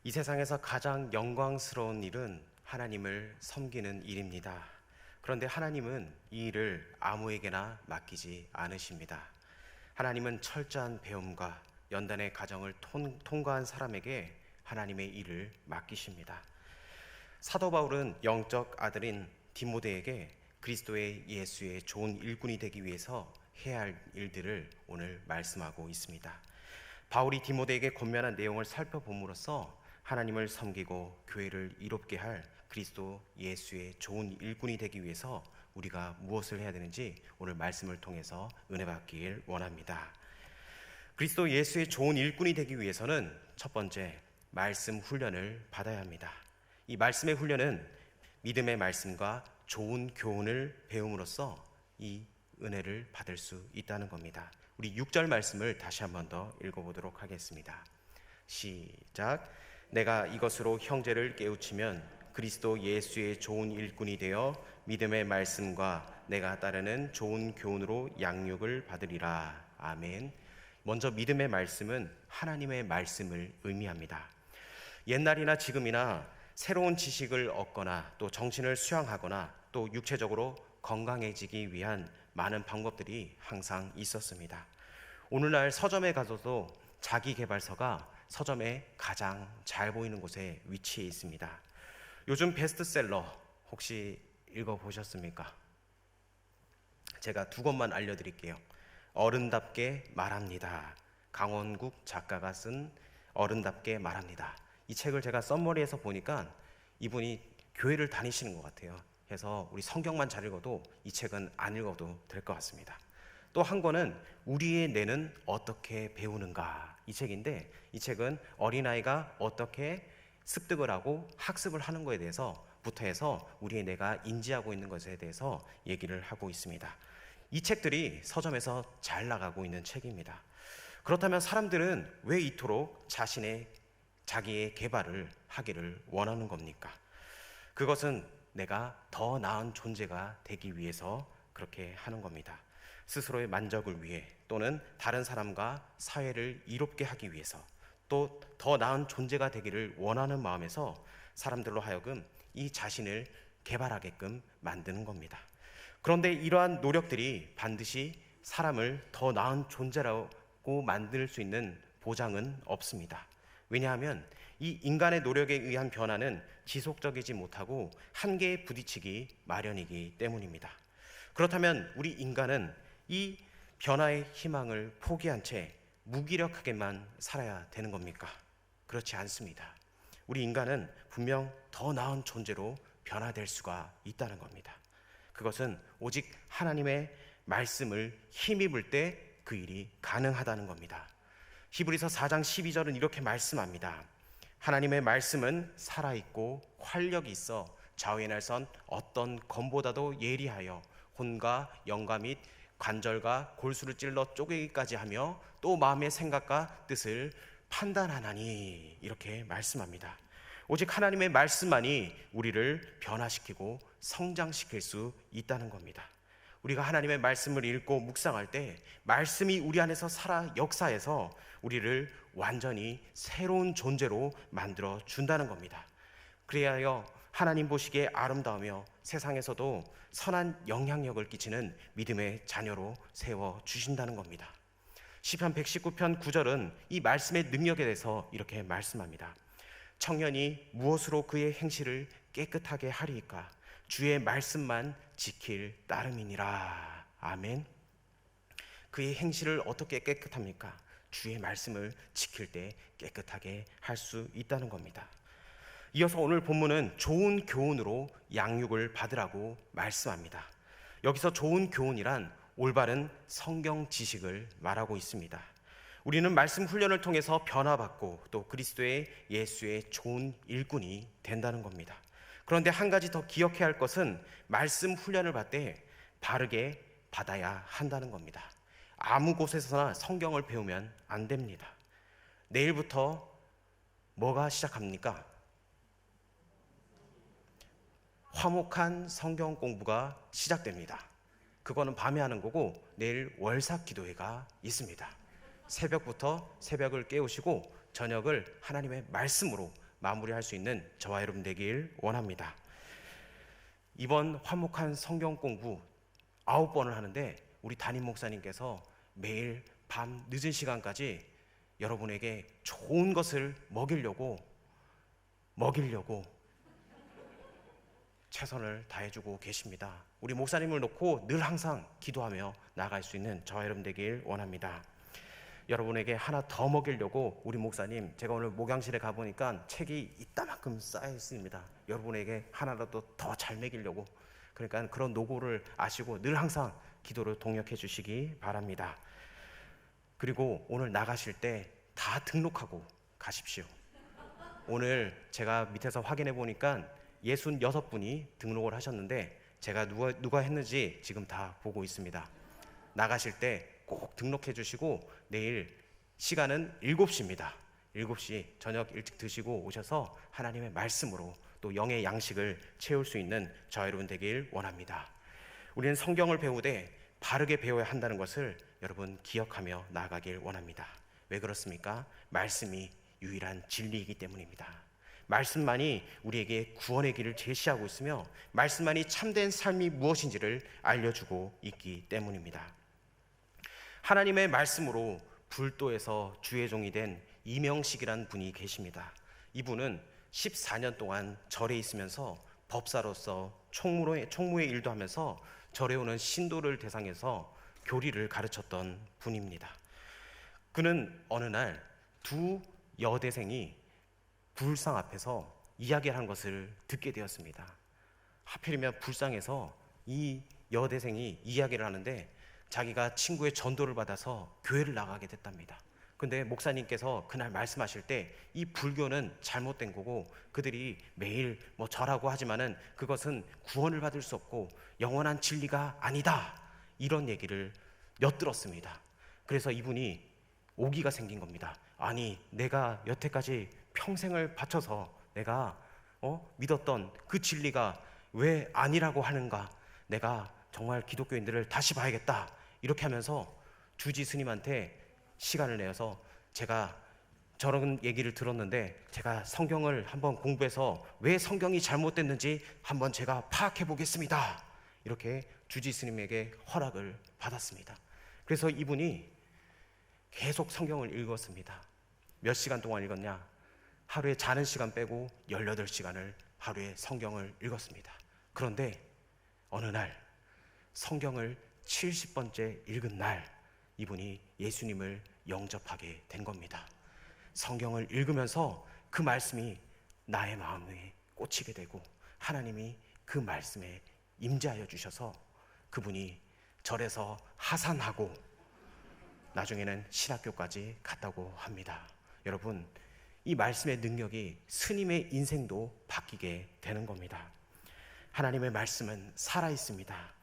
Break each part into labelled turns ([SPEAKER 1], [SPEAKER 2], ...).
[SPEAKER 1] 이 세상에서 가장 영광스러운 일은 하나님을 섬기는 일입니다. 그런데 하나님은 이 일을 아무에게나 맡기지 않으십니다. 하나님은 철저한 배움과 연단의 과정을 통과한 사람에게 하나님의 일을 맡기십니다. 사도 바울은 영적 아들인 디모데에게 그리스도의 예수의 좋은 일꾼이 되기 위해서 해야 할 일들을 오늘 말씀하고 있습니다. 바울이 디모데에게 권면한 내용을 살펴봄으로써 하나님을 섬기고 교회를 이롭게 할 그리스도 예수의 좋은 일꾼이 되기 위해서 우리가 무엇을 해야 되는지 오늘 말씀을 통해서 은혜 받길 원합니다. 그리스도 예수의 좋은 일꾼이 되기 위해서는 첫 번째, 말씀 훈련을 받아야 합니다. 이 말씀의 훈련은 믿음의 말씀과 좋은 교훈을 배움으로써 이 은혜를 받을 수 있다는 겁니다. 우리 6절 말씀을 다시 한 번 더 읽어보도록 하겠습니다. 시작. 내가 이것으로 형제를 깨우치면 그리스도 예수의 좋은 일꾼이 되어 믿음의 말씀과 내가 따르는 좋은 교훈으로 양육을 받으리라. 아멘. 먼저 믿음의 말씀은 하나님의 말씀을 의미합니다. 옛날이나 지금이나 새로운 지식을 얻거나 또 정신을 수양하거나 또 육체적으로 건강해지기 위한 많은 방법들이 항상 있었습니다. 오늘날 서점에 가서도 자기계발서가 서점에 가장 잘 보이는 곳에 위치해 있습니다. 요즘 베스트셀러 혹시 읽어보셨습니까? 제가 두 권만 알려드릴게요. 어른답게 말합니다. 강원국 작가가 쓴 어른답게 말합니다. 이 책을 제가 썸머리에서 보니까 이분이 교회를 다니시는 것 같아요. 그래서 우리 성경만 잘 읽어도 이 책은 안 읽어도 될 것 같습니다. 또 한 권은 우리의 뇌는 어떻게 배우는가, 이 책인데 이 책은 어린아이가 어떻게 습득을 하고 학습을 하는 것에 대해서부터 해서 우리의 뇌가 인지하고 있는 것에 대해서 얘기를 하고 있습니다. 이 책들이 서점에서 잘 나가고 있는 책입니다. 그렇다면 사람들은 왜 이토록 자기의 개발을 하기를 원하는 겁니까? 그것은 내가 더 나은 존재가 되기 위해서 그렇게 하는 겁니다. 스스로의 만족을 위해 또는 다른 사람과 사회를 이롭게 하기 위해서 또 더 나은 존재가 되기를 원하는 마음에서 사람들로 하여금 이 자신을 개발하게끔 만드는 겁니다. 그런데 이러한 노력들이 반드시 사람을 더 나은 존재라고 만들 수 있는 보장은 없습니다. 왜냐하면 이 인간의 노력에 의한 변화는 지속적이지 못하고 한계에 부딪히기 마련이기 때문입니다. 그렇다면 우리 인간은 이 변화의 희망을 포기한 채 무기력하게만 살아야 되는 겁니까? 그렇지 않습니다. 우리 인간은 분명 더 나은 존재로 변화될 수가 있다는 겁니다. 그것은 오직 하나님의 말씀을 힘입을 때 그 일이 가능하다는 겁니다. 히브리서 4장 12절은 이렇게 말씀합니다. 하나님의 말씀은 살아있고 활력이 있어 좌우의 날선 어떤 검보다도 예리하여 혼과 영과 및 관절과 골수를 찔러 쪼개기까지 하며 또 마음의 생각과 뜻을 판단하나니, 이렇게 말씀합니다. 오직 하나님의 말씀만이 우리를 변화시키고 성장시킬 수 있다는 겁니다. 우리가 하나님의 말씀을 읽고 묵상할 때 말씀이 우리 안에서 살아 역사해서 우리를 완전히 새로운 존재로 만들어 준다는 겁니다. 그래야 하나님 보시기에 아름다우며 세상에서도 선한 영향력을 끼치는 믿음의 자녀로 세워주신다는 겁니다. 시편 119편 9절은 이 말씀의 능력에 대해서 이렇게 말씀합니다. 청년이 무엇으로 그의 행실을 깨끗하게 하리이까? 주의 말씀만 지킬 따름이니라. 아멘. 그의 행실을 어떻게 깨끗합니까? 주의 말씀을 지킬 때 깨끗하게 할 수 있다는 겁니다. 이어서 오늘 본문은 좋은 교훈으로 양육을 받으라고 말씀합니다. 여기서 좋은 교훈이란 올바른 성경 지식을 말하고 있습니다. 우리는 말씀 훈련을 통해서 변화받고 또 그리스도의 예수의 좋은 일꾼이 된다는 겁니다. 그런데 한 가지 더 기억해야 할 것은 말씀 훈련을 받을 때 바르게 받아야 한다는 겁니다. 아무 곳에서나 성경을 배우면 안 됩니다. 내일부터 뭐가 시작합니까? 화목한 성경 공부가 시작됩니다. 그거는 밤에 하는 거고 내일 월삭 기도회가 있습니다. 새벽부터 새벽을 깨우시고 저녁을 하나님의 말씀으로 마무리할 수 있는 저와 여러분 되길 원합니다. 이번 화목한 성경 공부 9번을 하는데 우리 담임 목사님께서 매일 밤 늦은 시간까지 여러분에게 좋은 것을 먹이려고 최선을 다해주고 계십니다. 우리 목사님을 놓고 늘 항상 기도하며 나아갈 수 있는 저와 여러분 되길 원합니다. 여러분에게 하나 더 먹이려고 우리 목사님, 제가 오늘 목양실에 가보니까 책이 이따만큼 쌓여 있습니다. 여러분에게 하나라도 더 잘 먹이려고. 그러니까 그런 노고를 아시고 늘 항상 기도를 동역해 주시기 바랍니다. 그리고 오늘 나가실 때 다 등록하고 가십시오. 오늘 제가 밑에서 확인해 보니까 66분이 등록을 하셨는데 제가 누가 했는지 지금 다 보고 있습니다. 나가실 때 꼭 등록해 주시고 내일 시간은 7시입니다. 7시 저녁 일찍 드시고 오셔서 하나님의 말씀으로 또 영의 양식을 채울 수 있는 저와 여러분 되길 원합니다. 우리는 성경을 배우되 바르게 배워야 한다는 것을 여러분 기억하며 나아가길 원합니다. 왜 그렇습니까? 말씀이 유일한 진리이기 때문입니다. 말씀만이 우리에게 구원의 길을 제시하고 있으며 말씀만이 참된 삶이 무엇인지를 알려주고 있기 때문입니다. 하나님의 말씀으로 불도에서 주의 종이 된 이명식이라는 분이 계십니다. 이분은 14년 동안 절에 있으면서 법사로서 총무의 일도 하면서 절에 오는 신도를 대상해서 교리를 가르쳤던 분입니다. 그는 어느 날 두 여대생이 불상 앞에서 이야기를 한 것을 듣게 되었습니다. 하필이면 불상에서 이 여대생이 이야기를 하는데 자기가 친구의 전도를 받아서 교회를 나가게 됐답니다. 근데 목사님께서 그날 말씀하실 때 이 불교는 잘못된 거고 그들이 매일 절하고 하지만은 그것은 구원을 받을 수 없고 영원한 진리가 아니다, 이런 얘기를 엿들었습니다. 그래서 이분이 오기가 생긴 겁니다. 아니, 내가 여태까지 평생을 바쳐서 내가 믿었던 그 진리가 왜 아니라고 하는가, 내가 정말 기독교인들을 다시 봐야겠다, 이렇게 하면서 주지 스님한테 시간을 내어서 제가 저런 얘기를 들었는데 제가 성경을 한번 공부해서 왜 성경이 잘못됐는지 한번 제가 파악해 보겠습니다, 이렇게 주지 스님에게 허락을 받았습니다. 그래서 이분이 계속 성경을 읽었습니다. 몇 시간 동안 읽었냐? 하루에 자는 시간 빼고 18시간을 하루에 성경을 읽었습니다. 그런데 어느 날 성경을 70번째 읽은 날 이분이 예수님을 영접하게 된 겁니다. 성경을 읽으면서 그 말씀이 나의 마음에 꽂히게 되고 하나님이 그 말씀에 임재하여 주셔서 그분이 절에서 하산하고 나중에는 신학교까지 갔다고 합니다. 여러분, 이 말씀의 능력이 스님의 인생도 바뀌게 되는 겁니다. 하나님의 말씀은 살아있습니다.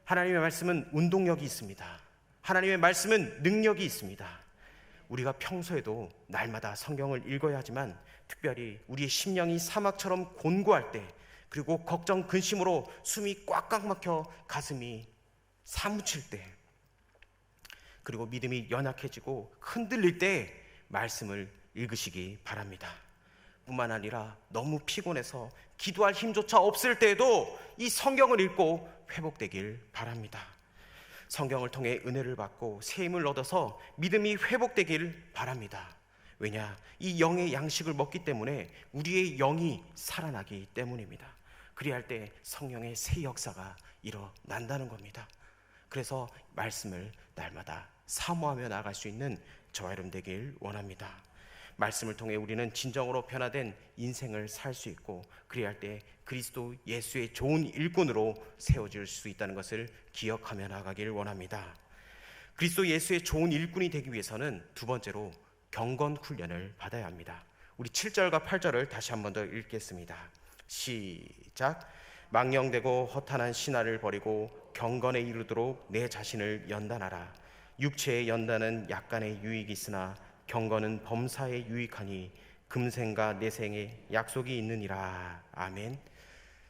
[SPEAKER 1] 하나님의 말씀은 운동력이 있습니다. 하나님의 말씀은 능력이 있습니다. 우리가 평소에도 날마다 성경을 읽어야 하지만 특별히 우리의 심령이 사막처럼 곤고할 때, 그리고 걱정 근심으로 숨이 꽉꽉 막혀 가슴이 사무칠 때, 그리고 믿음이 연약해지고 흔들릴 때 말씀을 읽으시기 바랍니다. 뿐만 아니라 너무 피곤해서 기도할 힘조차 없을 때에도 이 성경을 읽고 회복되길 바랍니다. 성경을 통해 은혜를 받고 새 힘을 얻어서 믿음이 회복되길 바랍니다. 왜냐? 이 영의 양식을 먹기 때문에 우리의 영이 살아나기 때문입니다. 그리할 때 성령의 새 역사가 일어난다는 겁니다. 그래서 말씀을 날마다 사모하며 나아갈 수 있는 저와 여러분 되길 원합니다. 말씀을 통해 우리는 진정으로 변화된 인생을 살 수 있고 그리할 때 그리스도 예수의 좋은 일꾼으로 세워질 수 있다는 것을 기억하며 나아가길 원합니다. 그리스도 예수의 좋은 일꾼이 되기 위해서는 두 번째로 경건 훈련을 받아야 합니다. 우리 7절과 8절을 다시 한 번 더 읽겠습니다. 시작. 망령되고 허탄한 신화를 버리고 경건에 이르도록 내 자신을 연단하라. 육체의 연단은 약간의 유익이 있으나 경건은 범사에 유익하니 금생과 내생에 약속이 있느니라. 아멘.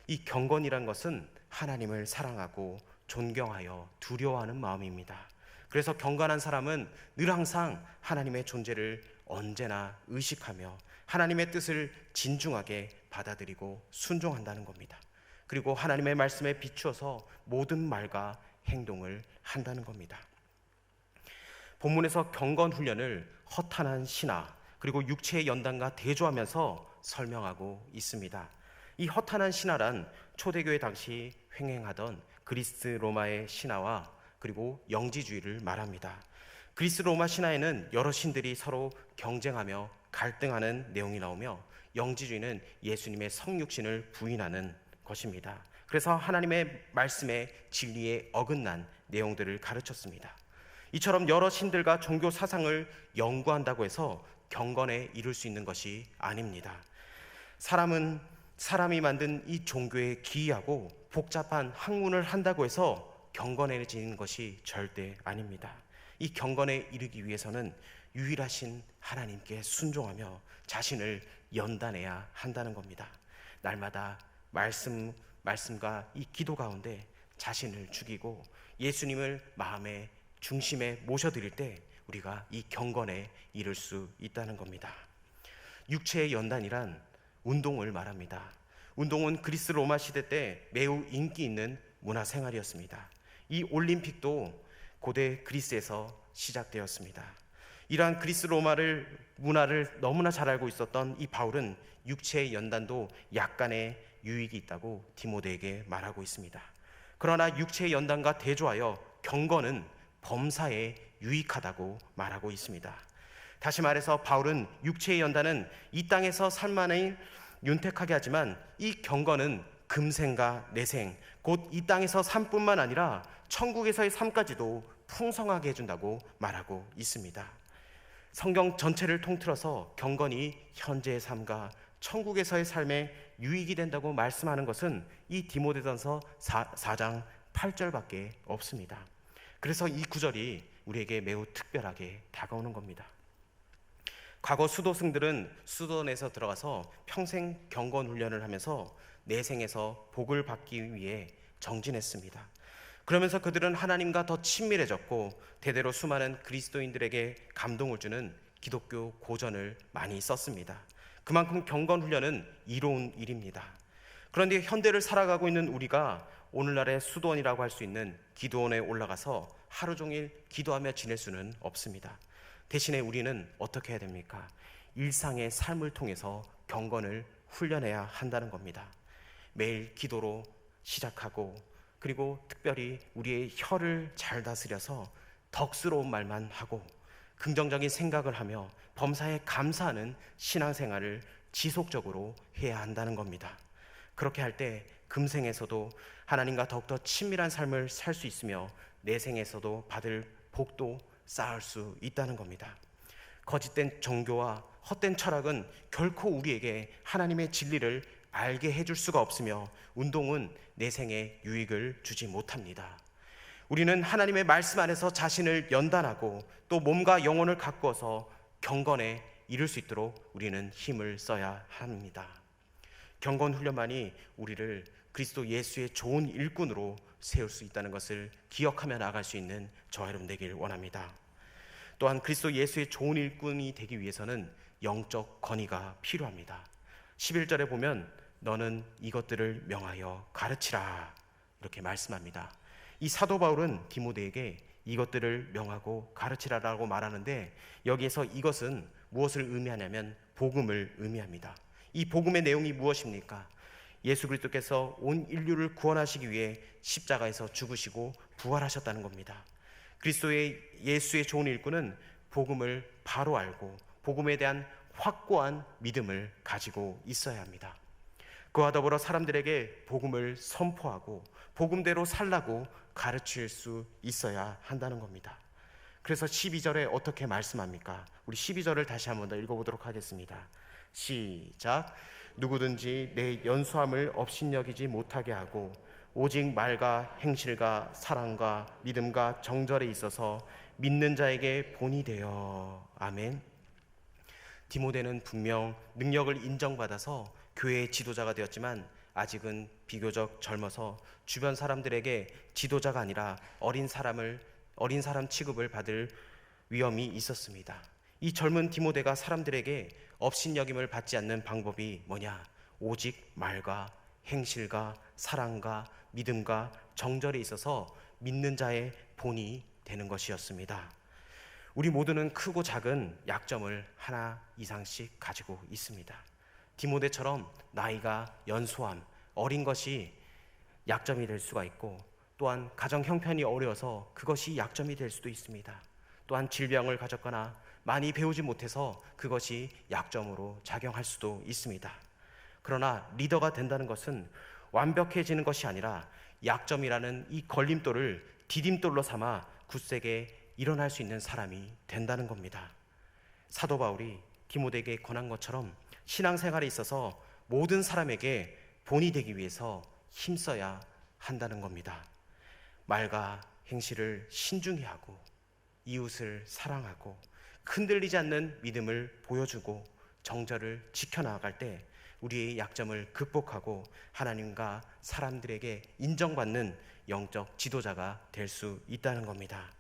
[SPEAKER 1] 이 경건이란 것은 하나님을 사랑하고 존경하여 두려워하는 마음입니다. 그래서 경건한 사람은 늘 항상 하나님의 존재를 언제나 의식하며 하나님의 뜻을 진중하게 받아들이고 순종한다는 겁니다. 그리고 하나님의 말씀에 비추어서 모든 말과 행동을 한다는 겁니다. 본문에서 경건 훈련을 허탄한 신화 그리고 육체의 연단과 대조하면서 설명하고 있습니다. 이 허탄한 신화란 초대교회 당시 횡행하던 그리스 로마의 신화와 그리고 영지주의를 말합니다. 그리스 로마 신화에는 여러 신들이 서로 경쟁하며 갈등하는 내용이 나오며, 영지주의는 예수님의 성육신을 부인하는 것입니다. 그래서 하나님의 말씀에 진리에 어긋난 내용들을 가르쳤습니다. 이처럼 여러 신들과 종교 사상을 연구한다고 해서 경건에 이룰 수 있는 것이 아닙니다. 사람이 만든 이 종교에 기이하고 복잡한 학문을 한다고 해서 경건해지는 것이 절대 아닙니다. 이 경건에 이르기 위해서는 유일하신 하나님께 순종하며 자신을 연단해야 한다는 겁니다. 날마다 말씀과 이 기도 가운데 자신을 죽이고 예수님을 마음의 중심에 모셔드릴 때 우리가 이 경건에 이를 수 있다는 겁니다. 육체의 연단이란 운동을 말합니다. 운동은 그리스 로마 시대 때 매우 인기 있는 문화 생활이었습니다. 이 올림픽도 고대 그리스에서 시작되었습니다. 이러한 그리스 로마를 문화를 너무나 잘 알고 있었던 이 바울은 육체의 연단도 약간의 유익이 있다고 디모데에게 말하고 있습니다. 그러나 육체의 연단과 대조하여 경건은 범사에 유익하다고 말하고 있습니다. 다시 말해서 바울은 육체의 연단은 이 땅에서 삶만을 윤택하게 하지만 이 경건은 금생과 내생, 곧 이 땅에서 삶뿐만 아니라 천국에서의 삶까지도 풍성하게 해준다고 말하고 있습니다. 성경 전체를 통틀어서 경건이 현재의 삶과 천국에서의 삶에 유익이 된다고 말씀하는 것은 이 디모데전서 4장 8절밖에 없습니다. 그래서 이 구절이 우리에게 매우 특별하게 다가오는 겁니다. 과거 수도승들은 수도원에서 들어가서 평생 경건 훈련을 하면서 내생에서 복을 받기 위해 정진했습니다. 그러면서 그들은 하나님과 더 친밀해졌고 대대로 수많은 그리스도인들에게 감동을 주는 기독교 고전을 많이 썼습니다. 그만큼 경건 훈련은 이로운 일입니다. 그런데 현대를 살아가고 있는 우리가 오늘날의 수도원이라고 할 수 있는 기도원에 올라가서 하루 종일 기도하며 지낼 수는 없습니다. 대신에 우리는 어떻게 해야 됩니까? 일상의 삶을 통해서 경건을 훈련해야 한다는 겁니다. 매일 기도로 시작하고 그리고 특별히 우리의 혀를 잘 다스려서 덕스러운 말만 하고 긍정적인 생각을 하며 범사에 감사하는 신앙생활을 지속적으로 해야 한다는 겁니다. 그렇게 할 때 금생에서도 하나님과 더욱더 친밀한 삶을 살 수 있으며 내생에서도 받을 복도 쌓을 수 있다는 겁니다. 거짓된 종교와 헛된 철학은 결코 우리에게 하나님의 진리를 알게 해줄 수가 없으며 운동은 내생에 유익을 주지 못합니다. 우리는 하나님의 말씀 안에서 자신을 연단하고 또 몸과 영혼을 가꾸어서 경건에 이룰 수 있도록 우리는 힘을 써야 합니다. 경건 훈련만이 우리를 그리스도 예수의 좋은 일꾼으로 세울 수 있다는 것을 기억하며 나아갈 수 있는 저와 여러분 되길 원합니다. 또한 그리스도 예수의 좋은 일꾼이 되기 위해서는 영적 권위가 필요합니다. 11절에 보면 너는 이것들을 명하여 가르치라 이렇게 말씀합니다. 이 사도 바울은 디모데에게 이것들을 명하고 가르치라라고 말하는데 여기에서 이것은 무엇을 의미하냐면 복음을 의미합니다. 이 복음의 내용이 무엇입니까? 예수 그리스도께서 온 인류를 구원하시기 위해 십자가에서 죽으시고 부활하셨다는 겁니다. 그리스도의 예수의 좋은 일꾼은 복음을 바로 알고 복음에 대한 확고한 믿음을 가지고 있어야 합니다. 그와 더불어 사람들에게 복음을 선포하고 복음대로 살라고 가르칠 수 있어야 한다는 겁니다. 그래서 12절에 어떻게 말씀합니까? 우리 12절을 다시 한번 더 읽어보도록 하겠습니다. 시작. 누구든지 내 연수함을 업신여기지 못하게 하고 오직 말과 행실과 사랑과 믿음과 정절에 있어서 믿는 자에게 본이 되어. 아멘. 디모데는 분명 능력을 인정받아서 교회의 지도자가 되었지만 아직은 비교적 젊어서 주변 사람들에게 지도자가 아니라 어린 사람 취급을 받을 위험이 있었습니다. 이 젊은 디모데가 사람들에게 업신여김을 받지 않는 방법이 뭐냐? 오직 말과 행실과 사랑과 믿음과 정절에 있어서 믿는 자의 본이 되는 것이었습니다. 우리 모두는 크고 작은 약점을 하나 이상씩 가지고 있습니다. 디모데처럼 나이가 연소함, 어린 것이 약점이 될 수가 있고, 또한 가정 형편이 어려워서 그것이 약점이 될 수도 있습니다. 또한 질병을 가졌거나 많이 배우지 못해서 그것이 약점으로 작용할 수도 있습니다. 그러나 리더가 된다는 것은 완벽해지는 것이 아니라 약점이라는 이 걸림돌을 디딤돌로 삼아 굳세게 일어날 수 있는 사람이 된다는 겁니다. 사도 바울이 디모데에게 권한 것처럼 신앙생활에 있어서 모든 사람에게 본이 되기 위해서 힘써야 한다는 겁니다. 말과 행실을 신중히 하고 이웃을 사랑하고 흔들리지 않는 믿음을 보여주고 정절을 지켜나갈 때 우리의 약점을 극복하고 하나님과 사람들에게 인정받는 영적 지도자가 될 수 있다는 겁니다.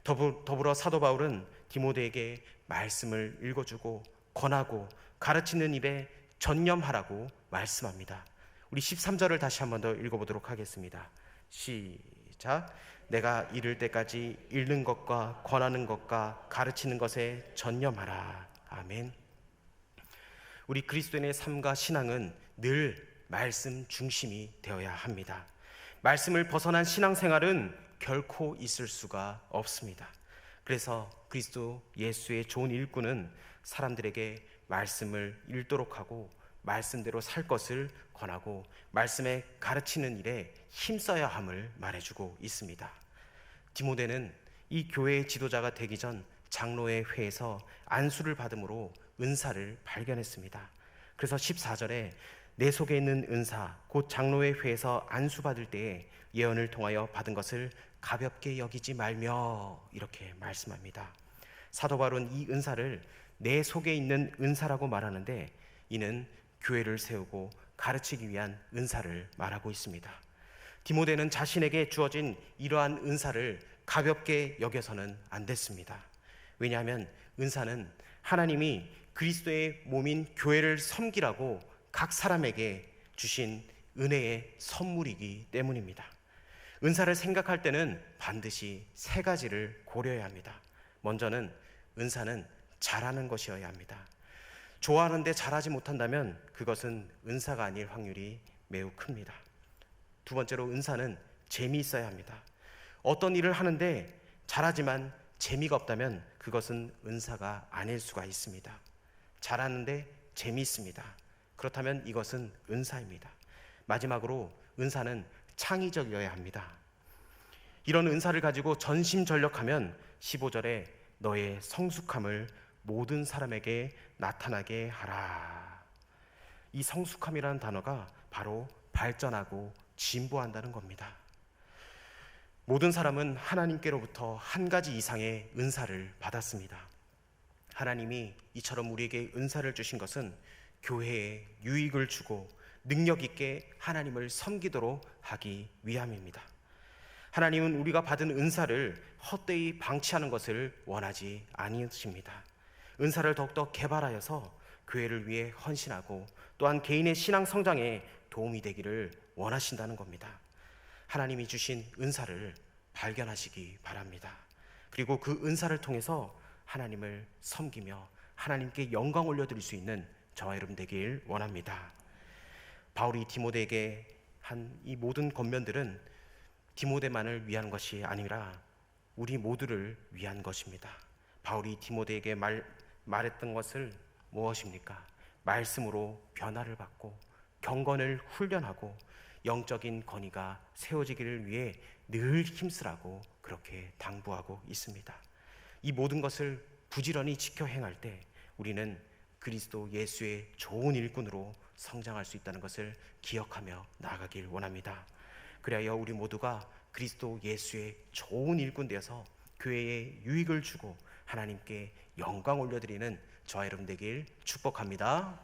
[SPEAKER 1] 더불어 사도 바울은 디모데에게 말씀을 읽어주고 권하고 가르치는 일에 전념하라고 말씀합니다. 우리 13절을 다시 한 번 더 읽어보도록 하겠습니다. 시작. 내가 이를 때까지 읽는 것과 권하는 것과 가르치는 것에 전념하라. 아멘. 우리 그리스도인의 삶과 신앙은 늘 말씀 중심이 되어야 합니다. 말씀을 벗어난 신앙생활은 결코 있을 수가 없습니다. 그래서 그리스도 예수의 좋은 일꾼은 사람들에게 말씀을 읽도록 하고 말씀대로 살 것을 권하고 말씀에 가르치는 일에 힘써야 함을 말해주고 있습니다. 디모데는 이 교회의 지도자가 되기 전 장로의 회에서 안수를 받음으로 은사를 발견했습니다. 그래서 14절에 내 속에 있는 은사 곧 장로의 회에서 안수받을 때에 예언을 통하여 받은 것을 가볍게 여기지 말며 이렇게 말씀합니다. 사도 바울은 이 은사를 내 속에 있는 은사라고 말하는데 이는 교회를 세우고 가르치기 위한 은사를 말하고 있습니다. 디모데는 자신에게 주어진 이러한 은사를 가볍게 여겨서는 안 됐습니다. 왜냐하면 은사는 하나님이 그리스도의 몸인 교회를 섬기라고 각 사람에게 주신 은혜의 선물이기 때문입니다. 은사를 생각할 때는 반드시 세 가지를 고려해야 합니다. 먼저는 은사는 잘하는 것이어야 합니다. 좋아하는데 잘하지 못한다면 그것은 은사가 아닐 확률이 매우 큽니다. 두 번째로 은사는 재미있어야 합니다. 어떤 일을 하는데 잘하지만 재미가 없다면 그것은 은사가 아닐 수가 있습니다. 잘하는데 재미있습니다. 그렇다면 이것은 은사입니다. 마지막으로 은사는 창의적이어야 합니다. 이런 은사를 가지고 전심전력하면 15절에 너의 성숙함을 모든 사람에게 나타나게 하라. 이 성숙함이라는 단어가 바로 발전하고 진보한다는 겁니다. 모든 사람은 하나님께로부터 한 가지 이상의 은사를 받았습니다. 하나님이 이처럼 우리에게 은사를 주신 것은 교회에 유익을 주고 능력 있게 하나님을 섬기도록 하기 위함입니다. 하나님은 우리가 받은 은사를 헛되이 방치하는 것을 원하지 아니하십니다. 은사를 더욱더 개발하여서 교회를 위해 헌신하고 또한 개인의 신앙 성장에 도움이 되기를 원하신다는 겁니다. 하나님이 주신 은사를 발견하시기 바랍니다. 그리고 그 은사를 통해서 하나님을 섬기며 하나님께 영광 올려드릴 수 있는 저와 여러분 되길 원합니다. 바울이 디모데에게 한 이 모든 권면들은 디모데만을 위한 것이 아니라 우리 모두를 위한 것입니다. 바울이 디모데에게 말했던 것을 무엇입니까? 말씀으로 변화를 받고 경건을 훈련하고 영적인 건의가 세워지기를 위해 늘 힘쓰라고 그렇게 당부하고 있습니다. 이 모든 것을 부지런히 지켜 행할 때 우리는 그리스도 예수의 좋은 일꾼으로 성장할 수 있다는 것을 기억하며 나아가길 원합니다. 그리하여 우리 모두가 그리스도 예수의 좋은 일꾼 되어서 교회에 유익을 주고 하나님께 영광 올려드리는 저와 여러분 되길 축복합니다.